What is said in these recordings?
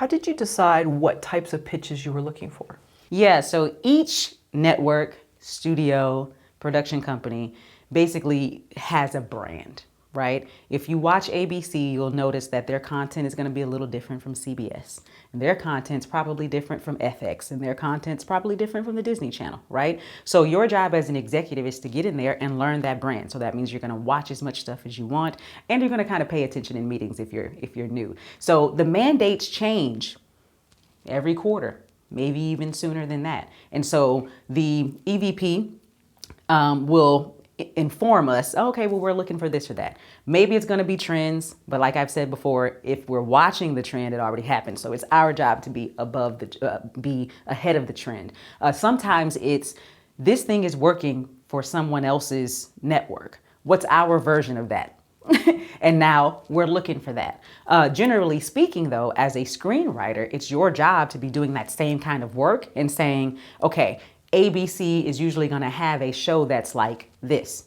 How did you decide what types of pitches you were looking for? Yeah, so each network, studio, production company basically has a brand, right? If you watch ABC, you'll notice that their content is going to be a little different from CBS. And their content's probably different from FX, and their content's probably different from the Disney Channel, right? So your job as an executive is to get in there and learn that brand. So that means you're going to watch as much stuff as you want, and you're going to kind of pay attention in meetings if you're new. So the mandates change every quarter, maybe even sooner than that. And so the EVP will inform us, okay, well, we're looking for this or that. Maybe it's going to be trends, but like I've said before, if we're watching the trend, it already happened. So it's our job to be be ahead of the trend. Sometimes it's, this thing is working for someone else's network. What's our version of that? And now we're looking for that. Generally speaking, though, as a screenwriter, it's your job to be doing that same kind of work and saying, okay, ABC is usually going to have a show that's like this.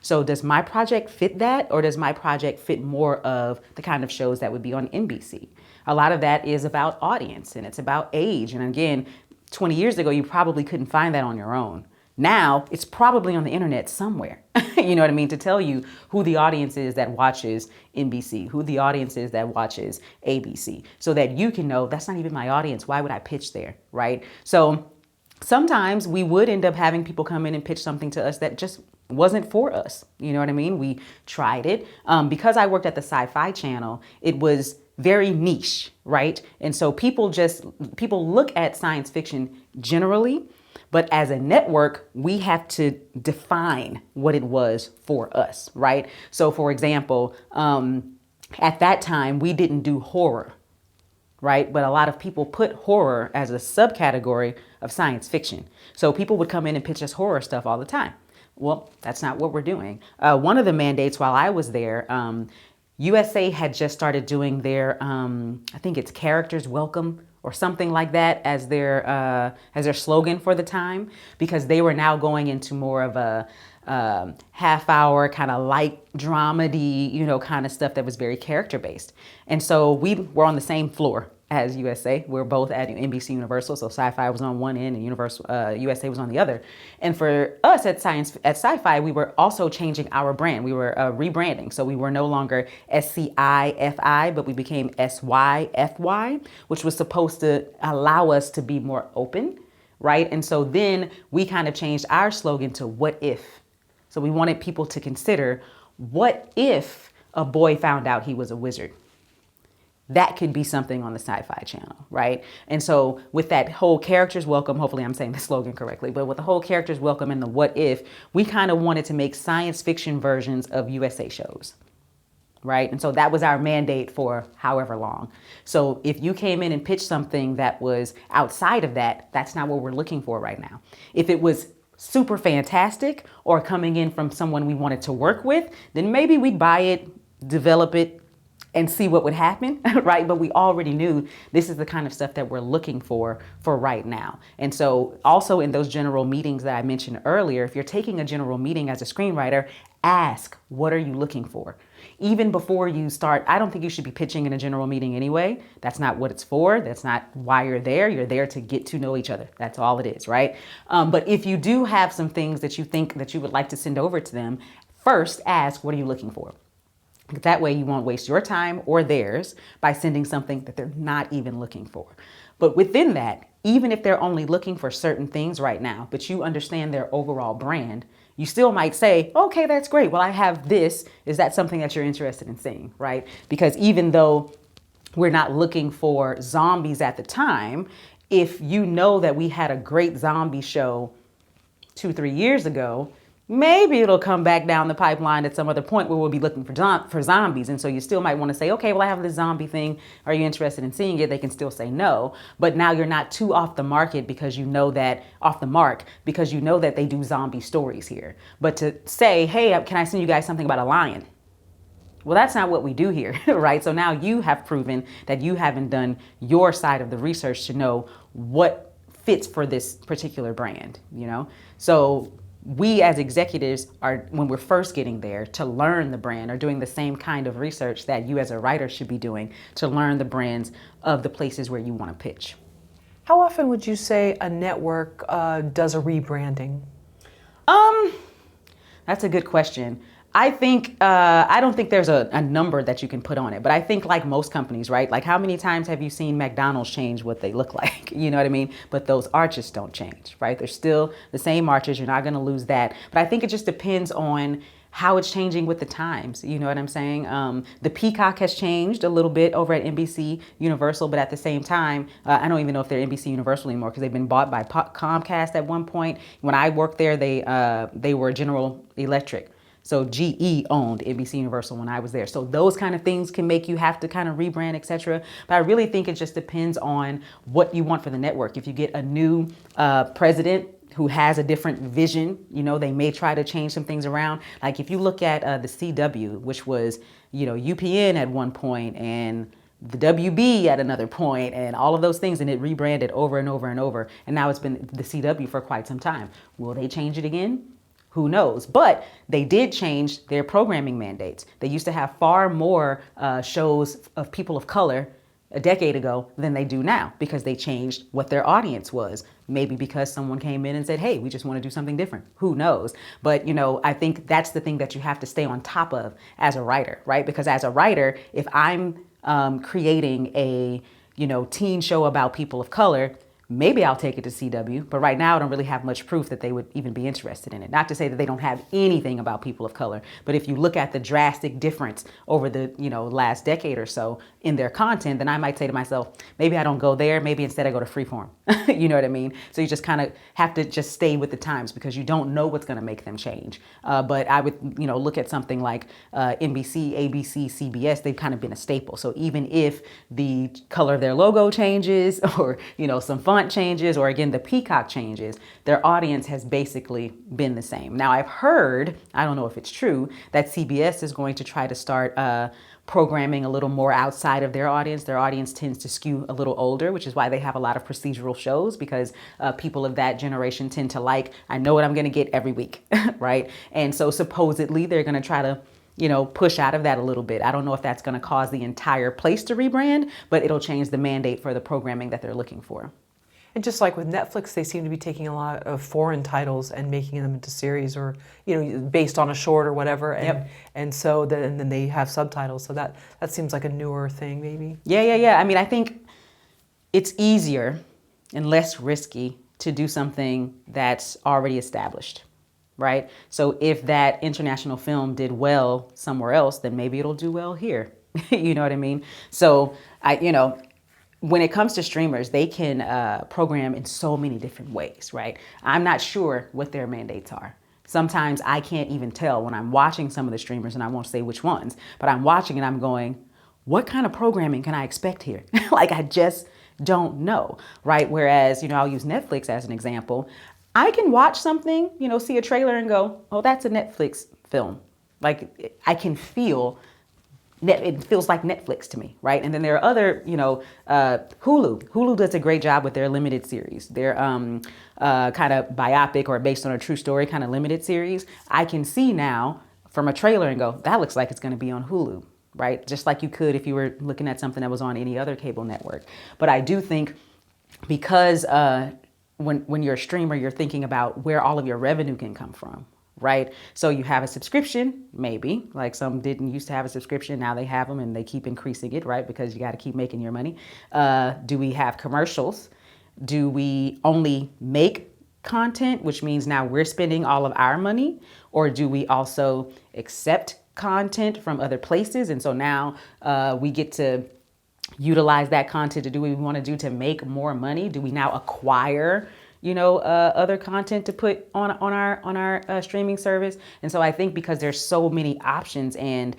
So does my project fit that, or does my project fit more of the kind of shows that would be on NBC? A lot of that is about audience, and it's about age. And again, 20 years ago, you probably couldn't find that on your own. Now it's probably on the internet somewhere, you know what I mean, to tell you who the audience is that watches NBC, who the audience is that watches ABC, so that you can know that's not even my audience. Why would I pitch there, right? So sometimes we would end up having people come in and pitch something to us that just wasn't for us. You know what I mean? We tried it. Because I worked at the Sci-Fi Channel, it was very niche, right? And so people look at science fiction generally, but as a network, we have to define what it was for us, right? So for example, at that time, we didn't do horror, right? But a lot of people put horror as a subcategory of science fiction. So people would come in and pitch us horror stuff all the time. Well, that's not what we're doing. One of the mandates while I was there, USA had just started doing their, I think it's Characters Welcome or something like that as their slogan for the time, because they were now going into more of a half hour kind of light dramedy, you know, kind of stuff that was very character based. And so we were on the same floor as USA. We're both at NBC Universal, so Sci-Fi was on one end and USA was on the other. And for us at Sci-Fi, we were also changing our brand. We were rebranding, so we were no longer SCIFI, but we became SYFY, which was supposed to allow us to be more open, right? And so then we kind of changed our slogan to "What if?" So we wanted people to consider, what if a boy found out he was a wizard? That could be something on the Sci-Fi Channel, right? And so with that whole Characters Welcome, hopefully I'm saying the slogan correctly, but with the whole Characters Welcome and the what if, we kind of wanted to make science fiction versions of USA shows, right? And so that was our mandate for however long. So if you came in and pitched something that was outside of that, that's not what we're looking for right now. If it was super fantastic or coming in from someone we wanted to work with, then maybe we'd buy it, develop it, and see what would happen, right? But we already knew this is the kind of stuff that we're looking for right now. And so also in those general meetings that I mentioned earlier, if you're taking a general meeting as a screenwriter, ask, what are you looking for? Even before you start, I don't think you should be pitching in a general meeting anyway. That's not what it's for. That's not why you're there. You're there to get to know each other. That's all it is, right? But if you do have some things that you think that you would like to send over to them, first ask, what are you looking for? That way you won't waste your time or theirs by sending something that they're not even looking for. But within that, even if they're only looking for certain things right now, but you understand their overall brand, you still might say, okay, that's great. Well, I have this. Is that something that you're interested in seeing, right? Because even though we're not looking for zombies at the time, if you know that we had a great zombie show 2-3 years ago, maybe it'll come back down the pipeline at some other point where we'll be looking for zombies. And so you still might want to say, okay, well, I have this zombie thing. Are you interested in seeing it? They can still say no. But now you're not too off the market because you know that, off the mark, because you know that they do zombie stories here. But to say, hey, can I send you guys something about a lion? Well, that's not what we do here, right? So now you have proven that you haven't done your side of the research to know what fits for this particular brand, you know? So we as executives are, when we're first getting there to learn the brand, are doing the same kind of research that you as a writer should be doing to learn the brands of the places where you want to pitch. How often would you say a network does a rebranding? That's a good question. I think, I don't think there's a number that you can put on it, but I think like most companies, right? Like how many times have you seen McDonald's change what they look like? You know what I mean? But those arches don't change, right? They're still the same arches. You're not going to lose that. But I think it just depends on how it's changing with the times. You know what I'm saying? The Peacock has changed a little bit over at NBC Universal, but at the same time, I don't even know if they're NBC Universal anymore because they've been bought by Comcast at one point. When I worked there, they were General Electric. So GE owned NBC Universal when I was there. So those kind of things can make you have to kind of rebrand, etc. But I really think it just depends on what you want for the network. If you get a new president who has a different vision, you know, they may try to change some things around. Like if you look at the CW, which was, you know, UPN at one point and the WB at another point and all of those things, and it rebranded over and over and over. And now it's been the CW for quite some time. Will they change it again? Who knows? But they did change their programming mandates. They used to have far more shows of people of color a decade ago than they do now because they changed what their audience was. Maybe because someone came in and said, hey, we just want to do something different. Who knows? But, you know, I think that's the thing that you have to stay on top of as a writer, right? Because as a writer, if I'm creating a, you know, teen show about people of color, maybe I'll take it to CW, but right now I don't really have much proof that they would even be interested in it. Not to say that they don't have anything about people of color, but if you look at the drastic difference over the, you know, last decade or so in their content, then I might say to myself, maybe I don't go there, maybe instead I go to Freeform. You know what I mean? So you just kind of have to just stay with the times because you don't know what's going to make them change. But I would, you know, look at something like NBC, ABC, CBS, they've kind of been a staple. So even if the color of their logo changes or, you know, some font changes, or again, the Peacock changes, their audience has basically been the same. Now I've heard, I don't know if it's true, that CBS is going to try to start programming a little more outside of their audience. Their audience tends to skew a little older, which is why they have a lot of procedural shows because people of that generation tend to like, I know what I'm going to get every week, right? And so supposedly they're going to try to, you know, push out of that a little bit. I don't know if that's going to cause the entire place to rebrand, but it'll change the mandate for the programming that they're looking for. And just like with Netflix, they seem to be taking a lot of foreign titles and making them into series or, you know, based on a short or whatever. And, Yep. and so then they have subtitles. So that seems like a newer thing maybe. Yeah. I mean, I think it's easier and less risky to do something that's already established, right? So if that international film did well somewhere else, then maybe it'll do well here. You know what I mean? So when it comes to streamers, they can program in so many different ways, right? I'm not sure what their mandates are. Sometimes I can't even tell when I'm watching some of the streamers, and I won't say which ones, but I'm watching and I'm going, what kind of programming can I expect here? Like, I just don't know, right? Whereas, I'll use Netflix as an example. I can watch something, see a trailer and go, oh, that's a Netflix film. Like, I can feel it feels like Netflix to me, right? And then there are other, Hulu. Hulu does a great job with their limited series. Their kind of biopic or based on a true story kind of limited series. I can see now from a trailer and go, that looks like it's going to be on Hulu, right? Just like you could if you were looking at something that was on any other cable network. But I do think because when you're a streamer, you're thinking about where all of your revenue can come from. Right? So you have a subscription, maybe, like some didn't used to have a subscription. Now they have them and they keep increasing it, right? Because you got to keep making your money. Do we have commercials? Do we only make content, which means now we're spending all of our money? Or do we also accept content from other places? And so now we get to utilize that content to do what we want to do to make more money. Do we now acquire other content to put on our streaming service? And so I think because there's so many options and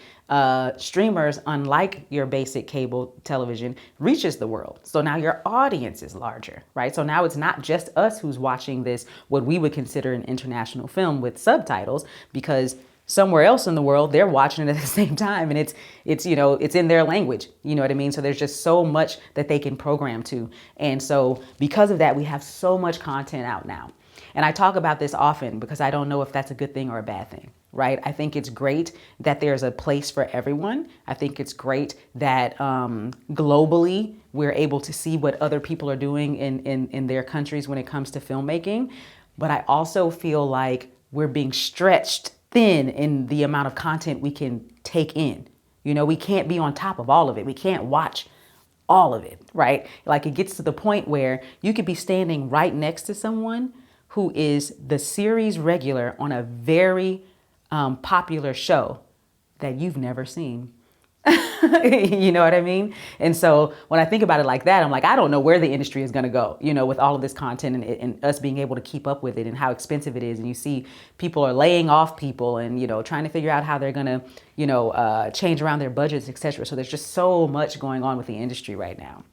streamers, unlike your basic cable television, reaches the world. So now your audience is larger, right? So now it's not just us who's watching this, what we would consider an international film with subtitles, because somewhere else in the world, they're watching it at the same time, and it's in their language. You know what I mean? So there's just so much that they can program to. And so because of that, we have so much content out now. And I talk about this often because I don't know if that's a good thing or a bad thing, right? I think it's great that there's a place for everyone. I think it's great that globally we're able to see what other people are doing in their countries when it comes to filmmaking. But I also feel like we're being stretched thin in the amount of content we can take in. You know, we can't be on top of all of it. We can't watch all of it, right? Like it gets to the point where you could be standing right next to someone who is the series regular on a very popular show that you've never seen. You know what I mean? And so when I think about it like that, I'm like, I don't know where the industry is going to go, you know, with all of this content and us being able to keep up with it and how expensive it is. And you see people are laying off people and, you know, trying to figure out how they're going to, you know, change around their budgets, etc. So there's just so much going on with the industry right now.